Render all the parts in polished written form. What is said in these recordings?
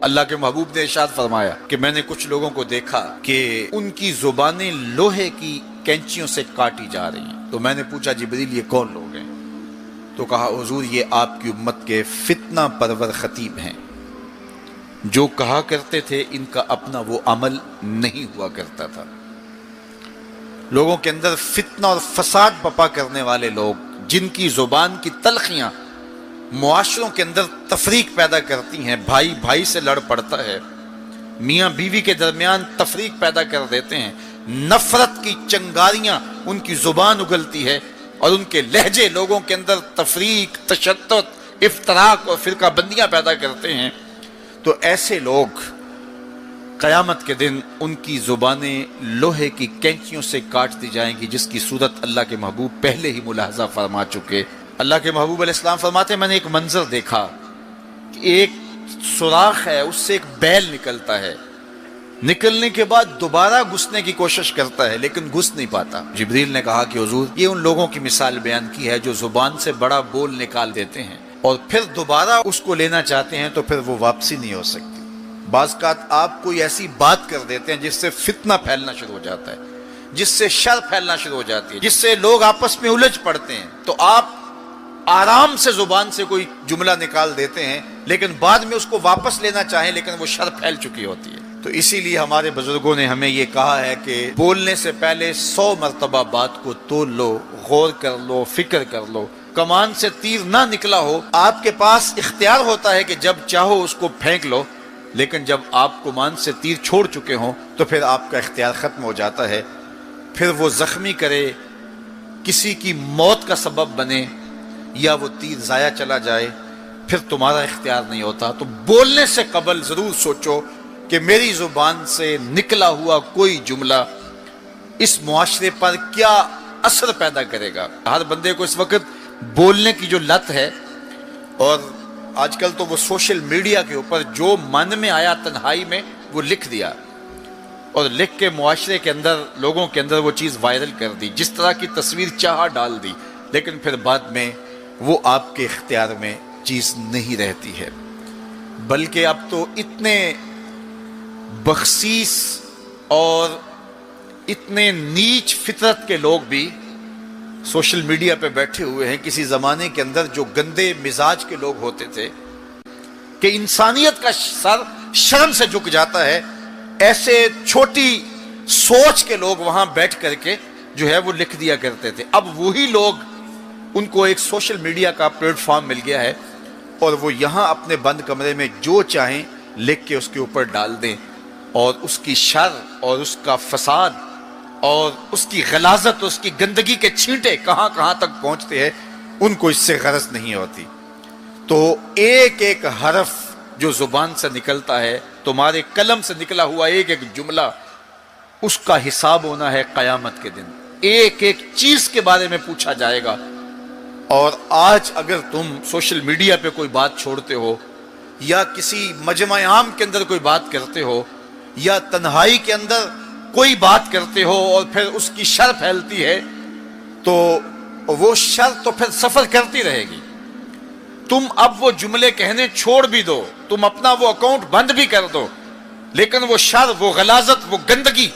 اللہ کے محبوب نے ارشاد فرمایا کہ میں نے کچھ لوگوں کو دیکھا کہ ان کی زبانیں لوہے کی کینچیوں سے کاٹی جا رہی ہیں. تو میں نے پوچھا جبریل یہ کون لوگ ہیں؟ تو کہا حضور یہ آپ کی امت کے فتنہ پرور خطیب ہیں، جو کہا کرتے تھے ان کا اپنا وہ عمل نہیں ہوا کرتا تھا. لوگوں کے اندر فتنہ اور فساد بپا کرنے والے لوگ، جن کی زبان کی تلخیاں معاشروں کے اندر تفریق پیدا کرتی ہیں، بھائی بھائی سے لڑ پڑتا ہے، میاں بیوی کے درمیان تفریق پیدا کر دیتے ہیں، نفرت کی چنگاریاں ان کی زبان اگلتی ہے، اور ان کے لہجے لوگوں کے اندر تفریق، تشدد، افتراق اور فرقہ بندیاں پیدا کرتے ہیں. تو ایسے لوگ قیامت کے دن ان کی زبانیں لوہے کی کینچیوں سے کاٹ دی جائیں گی، جس کی صورت اللہ کے محبوب پہلے ہی ملاحظہ فرما چکے. اللہ کے محبوب علیہ السلام فرماتے ہیں میں نے ایک منظر دیکھا کہ ایک سوراخ ہے، اس سے ایک بیل نکلتا ہے، نکلنے کے بعد دوبارہ گھسنے کی کوشش کرتا ہے لیکن گھس نہیں پاتا. جبریل نے کہا کہ حضور یہ ان لوگوں کی مثال بیان کی ہے جو زبان سے بڑا بول نکال دیتے ہیں اور پھر دوبارہ اس کو لینا چاہتے ہیں تو پھر وہ واپسی نہیں ہو سکتی. بعض اوقات آپ کوئی ایسی بات کر دیتے ہیں جس سے فتنہ پھیلنا شروع ہو جاتا ہے، جس سے شر پھیلنا شروع ہو جاتی ہے، جس سے لوگ آپس میں الجھ پڑتے ہیں. تو آپ آرام سے زبان سے کوئی جملہ نکال دیتے ہیں لیکن بعد میں اس کو واپس لینا چاہیں لیکن وہ شر پھیل چکی ہوتی ہے. تو اسی لیے ہمارے بزرگوں نے ہمیں یہ کہا ہے کہ بولنے سے پہلے 100 مرتبہ بات کو تول لو، غور کر لو، فکر کر لو. کمان سے تیر نہ نکلا ہو، آپ کے پاس اختیار ہوتا ہے کہ جب چاہو اس کو پھینک لو، لیکن جب آپ کمان سے تیر چھوڑ چکے ہوں تو پھر آپ کا اختیار ختم ہو جاتا ہے. پھر وہ زخمی کرے، کسی کی موت کا سبب بنے یا وہ تیر ضائع چلا جائے، پھر تمہارا اختیار نہیں ہوتا. تو بولنے سے قبل ضرور سوچو کہ میری زبان سے نکلا ہوا کوئی جملہ اس معاشرے پر کیا اثر پیدا کرے گا. ہر بندے کو اس وقت بولنے کی جو لت ہے، اور آج کل تو وہ سوشل میڈیا کے اوپر جو من میں آیا تنہائی میں وہ لکھ دیا اور لکھ کے معاشرے کے اندر لوگوں کے اندر وہ چیز وائرل کر دی، جس طرح کی تصویر چاہا ڈال دی، لیکن پھر بعد میں وہ آپ کے اختیار میں چیز نہیں رہتی ہے. بلکہ اب تو اتنے بخسیس اور اتنے نیچ فطرت کے لوگ بھی سوشل میڈیا پہ بیٹھے ہوئے ہیں. کسی زمانے کے اندر جو گندے مزاج کے لوگ ہوتے تھے کہ انسانیت کا سر شرم سے جھک جاتا ہے، ایسے چھوٹی سوچ کے لوگ وہاں بیٹھ کر کے جو ہے وہ لکھ دیا کرتے تھے. اب وہی لوگ، ان کو ایک سوشل میڈیا کا پلیٹ فارم مل گیا ہے اور وہ یہاں اپنے بند کمرے میں جو چاہیں لکھ کے اس کے اوپر ڈال دیں، اور اس کی شر اور اس کا فساد اور اس کی غلاظت، اس کی گندگی کے چھینٹے کہاں کہاں تک پہنچتے ہیں ان کو اس سے غرض نہیں ہوتی. تو ایک ایک حرف جو زبان سے نکلتا ہے، تمہارے قلم سے نکلا ہوا ایک ایک جملہ، اس کا حساب ہونا ہے قیامت کے دن. ایک ایک چیز کے بارے میں پوچھا جائے گا. اور آج اگر تم سوشل میڈیا پہ کوئی بات چھوڑتے ہو یا کسی مجمع عام کے اندر کوئی بات کرتے ہو یا تنہائی کے اندر کوئی بات کرتے ہو اور پھر اس کی شر پھیلتی ہے، تو وہ شر تو پھر سفر کرتی رہے گی. تم اب وہ جملے کہنے چھوڑ بھی دو، تم اپنا وہ اکاؤنٹ بند بھی کر دو، لیکن وہ شر، وہ غلاظت، وہ گندگی،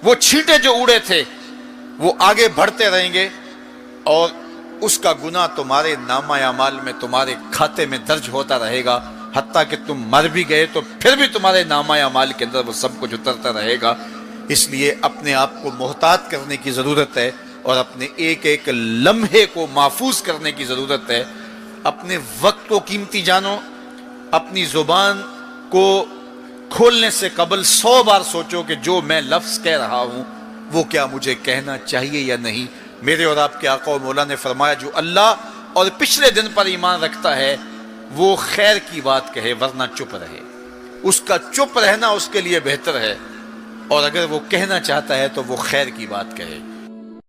وہ چھینٹے جو اڑے تھے وہ آگے بڑھتے رہیں گے، اور اس کا گناہ تمہارے نامہ اعمال میں، تمہارے کھاتے میں درج ہوتا رہے گا. حتیٰ کہ تم مر بھی گئے تو پھر بھی تمہارے نامہ اعمال کے اندر وہ سب کچھ اترتا رہے گا. اس لیے اپنے آپ کو محتاط کرنے کی ضرورت ہے اور اپنے ایک ایک لمحے کو محفوظ کرنے کی ضرورت ہے. اپنے وقت کو قیمتی جانو. اپنی زبان کو کھولنے سے قبل 100 بار سوچو کہ جو میں لفظ کہہ رہا ہوں وہ کیا مجھے کہنا چاہیے یا نہیں. میرے اور آپ کے آقا و مولا نے فرمایا جو اللہ اور پچھلے دن پر ایمان رکھتا ہے وہ خیر کی بات کہے ورنہ چپ رہے. اس کا چپ رہنا اس کے لیے بہتر ہے، اور اگر وہ کہنا چاہتا ہے تو وہ خیر کی بات کہے.